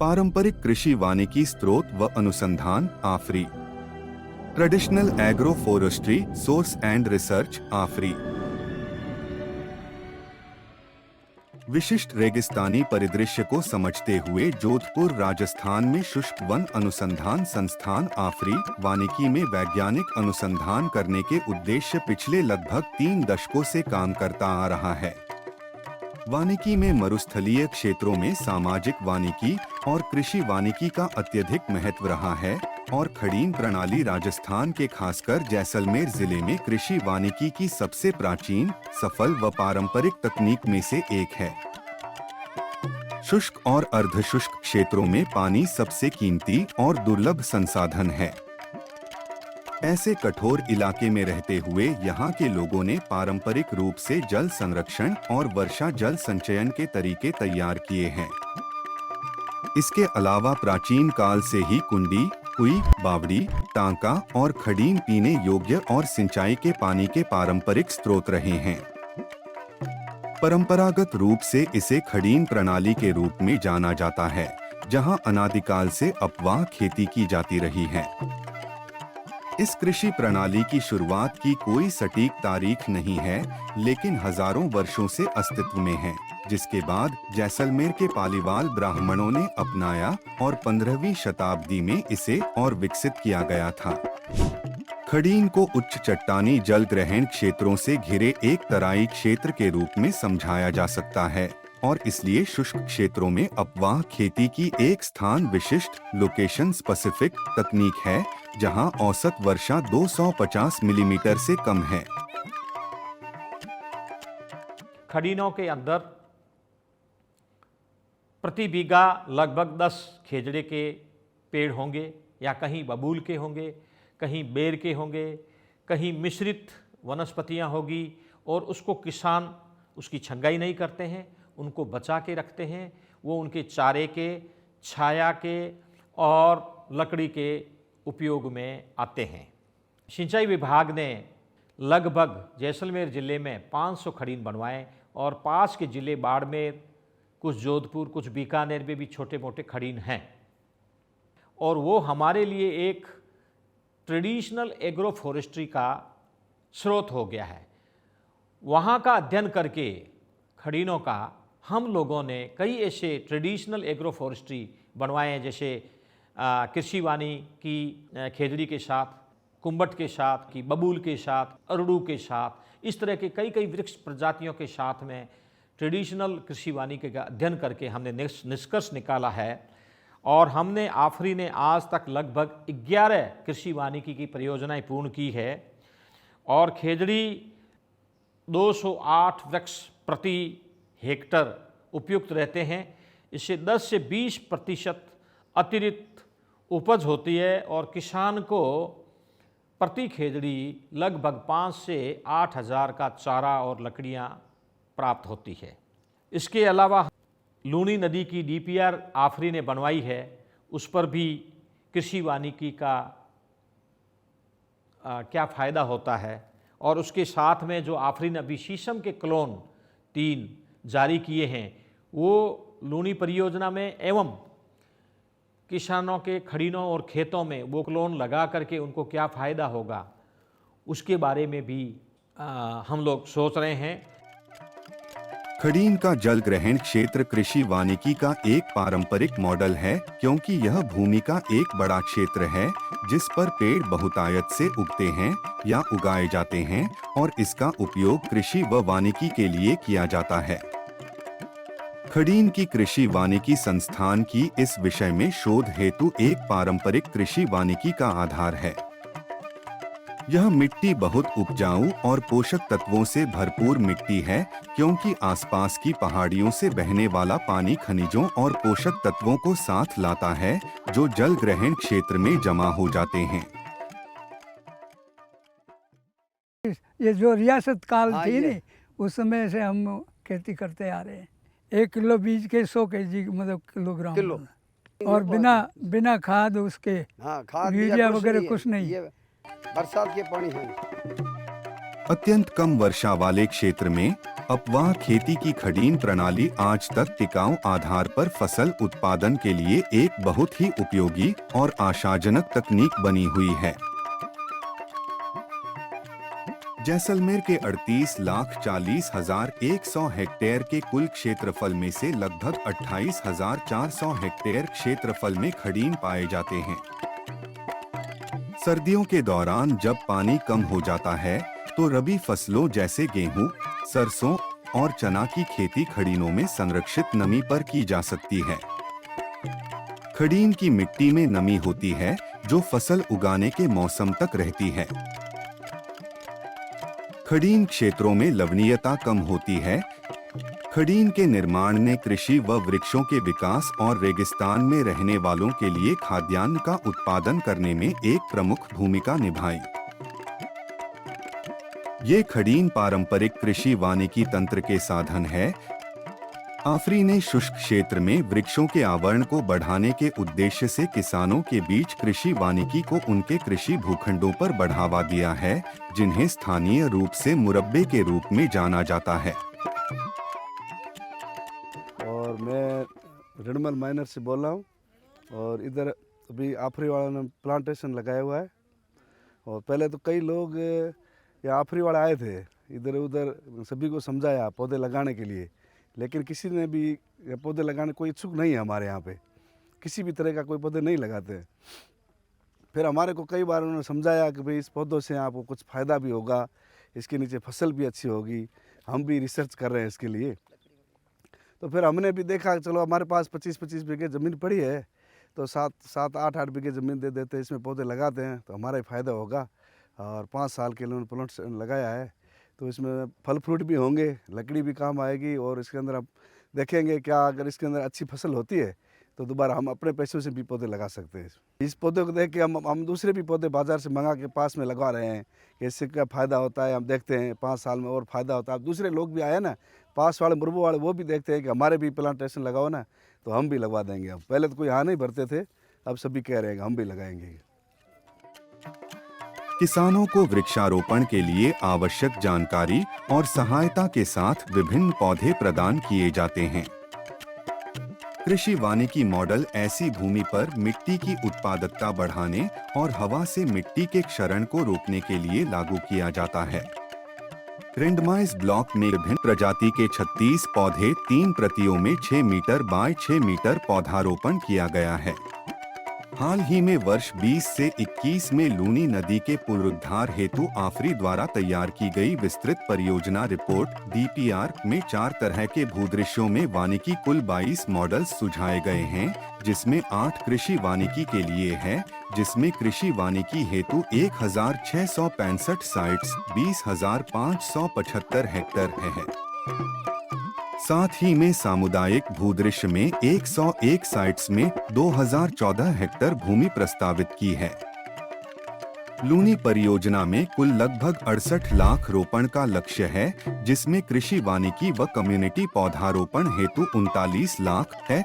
पारंपरिक कृषि वानिकी स्रोत व अनुसंधान AFRI. Traditional agro forestry source and research AFRI. विशिष्ट रेगिस्तानी परिदृश्य को समझते हुए जोधपुर राजस्थान में शुष्क वन अनुसंधान संस्थान आफरी वानिकी में वैज्ञानिक अनुसंधान करने के उद्देश्य पिछले लगभग 3 दशकों से काम करता आ रहा है। वानिकी में मरुस्थलीय क्षेत्रों में सामाजिक वानिकी और कृषि वानिकी का अत्यधिक महत्व रहा है और खड़ीन प्रणाली राजस्थान के खासकर जैसलमेर जिले में कृषि वानिकी की सबसे प्राचीन, सफल व पारंपरिक तकनीक में से एक है। शुष्क और अर्धशुष्क क्षेत्रों में पानी सबसे कीमती और दुर्लभ संसाधन है। ऐसे कठोर इलाके में रहते हुए यहाँ के लोगों ने पारंपरिक रूप से जल संरक्षण और वर्षा जल संचयन के तरीके तैयार किए हैं। इसके अलावा प्राचीन काल से ही कुंडी, कुई, बावड़ी, टांका और खड़ीन पीने योग्य और सिंचाई के पानी के पारंपरिक स्रोत रहे हैं। परंपरागत रूप से इसे खड़ीन प्रणाली के रूप में जाना जाता है, जहां अनादिकाल से अपवाह खेती की जाती रही है। इस कृषि प्रणाली की शुरुआत की कोई सटीक तारीख नहीं है, लेकिन हजारों वर्षों से अस्तित्व में है, जिसके बाद जैसलमेर के पालीवाल ब्राह्मणों ने अपनाया और 15वीं शताब्दी में इसे और विकसित किया गया था। खड़ीन को उच्च चट्टानी जल ग्रहण क्षेत्रों से घिरे एक तराई क्षेत्र के रूप में समझाया जा सकता है और इसलिए शुष्क क्षेत्रों में अपवाह खेती की एक स्थान विशिष्ट लोकेशन स्पेसिफिक तकनीक है, जहां औसत वर्षा 250 मिलीमीटर से कम है। खड़ीनों के अंदर प्रति बीघा लगभग 10 खेजड़े के पेड़ होंगे या कहीं बबूल के होंगे, कहीं बेर के होंगे, कहीं मिश्रित वनस्पतियां होगी और उसको किसान उसकी छंगाई नहीं करते हैं, उनको बचा के रखते हैं। वो उनके चारे के, छाया के और लकड़ी के उपयोग में आते हैं। सिंचाई विभाग ने लगभग जैसलमेर ज़िले में 500 खड़ीन बनवाए और पास के ज़िले बाड़मेर, कुछ जोधपुर, कुछ बीकानेर में भी छोटे मोटे खड़ीन हैं और वो हमारे लिए एक ट्रेडिशनल एग्रो फॉरेस्ट्री का स्रोत हो गया है। वहाँ का अध्ययन करके खड़ीनों का हम लोगों ने कई ऐसे ट्रेडिशनल एग्रो फॉरेस्ट्री बनवाए हैं, जैसे कृषि वानी की खेजड़ी के साथ, कुंबट के साथ, की बबूल के साथ, अरड़ू के साथ, इस तरह के कई वृक्ष प्रजातियों के साथ में ट्रेडिशनल कृषि वानिकी का अध्ययन करके हमने निष्कर्ष निकाला है और हमने आफरी ने आज तक लगभग 11 कृषि वानिकी की परियोजनाएं पूर्ण की है और खेजड़ी 208 वृक्ष प्रति हेक्टर उपयुक्त रहते हैं। इससे 10 से 20% अतिरिक्त उपज होती है और किसान को प्रति खेजड़ी लगभग 5 से 8 हज़ार का चारा और लकड़ियाँ प्राप्त होती है। इसके अलावा लूनी नदी की DPR आफरी ने बनवाई है, उस पर भी कृषि वानिकी का क्या फ़ायदा होता है और उसके साथ में जो आफरी ने अभी शीशम के क्लोन 3 जारी किए हैं, वो लूनी परियोजना में एवं किसानों के खड़ीनों और खेतों में वो क्लोन लगा करके उनको क्या फ़ायदा होगा, उसके बारे में भी हम लोग सोच रहे हैं। खड़ीन का जल ग्रहण क्षेत्र कृषि वानिकी का एक पारंपरिक मॉडल है, क्योंकि यह भूमि का एक बड़ा क्षेत्र है जिस पर पेड़ बहुतायत से उगते हैं या उगाए जाते हैं और इसका उपयोग कृषि व वानिकी के लिए किया जाता है। खड़ीन की कृषि वानिकी संस्थान की इस विषय में शोध हेतु एक पारंपरिक कृषि वानिकी का आधार है। यह मिट्टी बहुत उपजाऊ और पोषक तत्वों से भरपूर मिट्टी है, क्योंकि आसपास की पहाड़ियों से बहने वाला पानी खनिजों और पोषक तत्वों को साथ लाता है, जो जल ग्रहण क्षेत्र में जमा हो जाते हैं। ये जो रियासत काल थी ना, उस समय से हम खेती करते आ रहे हैं। 1 किलो बीज के 100 kg मतलब किलोग्राम और बिना खाद उसके, यूरिया वगैरह कुछ नहीं, बरसात के पानी है। अत्यंत कम वर्षा वाले क्षेत्र में अपवाह खेती की खडीन प्रणाली आज तक टिकाऊ आधार पर फसल उत्पादन के लिए एक बहुत ही उपयोगी और आशाजनक तकनीक बनी हुई है। जैसलमेर के 38,40,100 हेक्टेयर के कुल क्षेत्रफल में से लगभग 28,400 हेक्टेयर क्षेत्रफल में खडीन पाए जाते हैं। सर्दियों के दौरान जब पानी कम हो जाता है तो रबी फसलों जैसे गेहूं, सरसों और चना की खेती खडीनों में संरक्षित नमी पर की जा सकती है। खडीन की मिट्टी में नमी होती है जो फसल उगाने के मौसम तक रहती है। खडीन क्षेत्रों में लवणीयता कम होती है। खडीन के निर्माण ने कृषि व वृक्षों के विकास और रेगिस्तान में रहने वालों के लिए खाद्यान्न का उत्पादन करने में एक प्रमुख भूमिका निभाई। ये खडीन पारंपरिक कृषि वानिकी तंत्र के साधन है। आफरी ने शुष्क क्षेत्र में वृक्षों के आवरण को बढ़ाने के उद्देश्य से किसानों के बीच कृषि वानिकी को उनके कृषि भूखंडों पर बढ़ावा दिया है, जिन्हें स्थानीय रूप से मुरब्बे के रूप में जाना जाता है। और मैं रिडमल माइनर से बोल रहा हूँ और इधर अभी आफरी वाला ने प्लांटेशन लगाया हुआ है। और पहले तो कई लोग यहाँ आफरी वाले आए थे, इधर उधर सभी को समझाया पौधे लगाने के लिए, लेकिन किसी ने भी पौधे लगाने कोई इच्छुक नहीं है। हमारे यहाँ पे किसी भी तरह का कोई पौधे नहीं लगाते। फिर हमारे को कई बार उन्होंने समझाया कि भाई इस पौधों से आपको कुछ फ़ायदा भी होगा, इसके नीचे फसल भी अच्छी होगी, हम भी रिसर्च कर रहे हैं इसके लिए। तो फिर हमने भी देखा चलो हमारे पास 25-25 बीघे ज़मीन पड़ी है तो 7-8 बीघे ज़मीन दे देते, इसमें पौधे लगाते हैं तो हमारा ही फ़ायदा होगा। और 5 साल के लिए उन्होंने प्लांट लगाया है तो इसमें फल फ्रूट भी होंगे, लकड़ी भी काम आएगी और इसके अंदर आप देखेंगे क्या अगर इसके अंदर अच्छी फसल होती है तो दोबारा हम अपने पैसों से भी पौधे लगा सकते हैं। इस पौधे को देख के हम दूसरे भी पौधे बाज़ार से मंगा के पास में लगा रहे हैं कि इससे क्या फ़ायदा होता है। हम देखते हैं 5 साल में और फ़ायदा होता है। अब दूसरे लोग भी आए ना, पास वाले मुरबू वाले, वो भी देखते हैं कि हमारे भी प्लांटेशन लगाओ ना, तो हम भी लगवा देंगे। अब पहले तो कोई यहाँ नहीं भरते थे, अब सभी कह रहे हैं हम भी लगाएंगे। किसानों को वृक्षारोपण के लिए आवश्यक जानकारी और सहायता के साथ विभिन्न पौधे प्रदान किए जाते हैं। कृषि वानिकी मॉडल ऐसी भूमि पर मिट्टी की उत्पादकता बढ़ाने और हवा से मिट्टी के क्षरण को रोकने के लिए लागू किया जाता है। रेंडमाइज ब्लॉक में विभिन्न प्रजाति के 36 पौधे 3 प्रतियों में 6 मीटर बाय 6 मीटर पौधारोपण किया गया है। हाल ही में वर्ष 20 से 21 में लूनी नदी के पुनरुद्धार हेतु आफरी द्वारा तैयार की गई विस्तृत परियोजना रिपोर्ट DPR में 4 तरह के भूदृश्यों में वानिकी कुल 22 मॉडल्स सुझाए गए हैं, जिसमें 8 कृषि वानिकी के लिए है, जिसमें कृषि वानिकी हेतु 1665 साइट्स 20,575 हेक्टेयर है। साथ ही में सामुदायिक भूदृश्य में 101 साइट्स में 2014 हेक्टेयर भूमि प्रस्तावित की है। लूनी परियोजना में कुल लगभग 68 लाख रोपण का लक्ष्य है, जिसमें कृषि वानिकी व कम्युनिटी पौधारोपण हेतु 39 लाख है।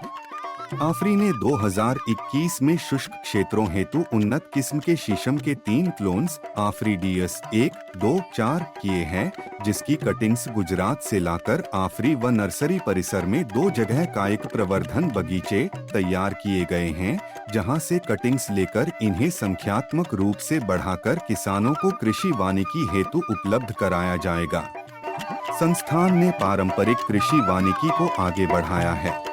आफरी ने 2021 में शुष्क क्षेत्रों हेतु उन्नत किस्म के शीशम के 3 क्लोन्स आफरी DS 1, 2, 4 किए हैं, जिसकी कटिंग्स गुजरात से लाकर आफरी व नर्सरी परिसर में 2 जगह कायिक प्रवर्धन बगीचे तैयार किए गए हैं, जहां से कटिंग्स लेकर इन्हें संख्यात्मक रूप से बढ़ाकर किसानों को कृषि वानिकी हेतु उपलब्ध कराया जाएगा। संस्थान ने पारंपरिक कृषि वानिकी को आगे बढ़ाया है।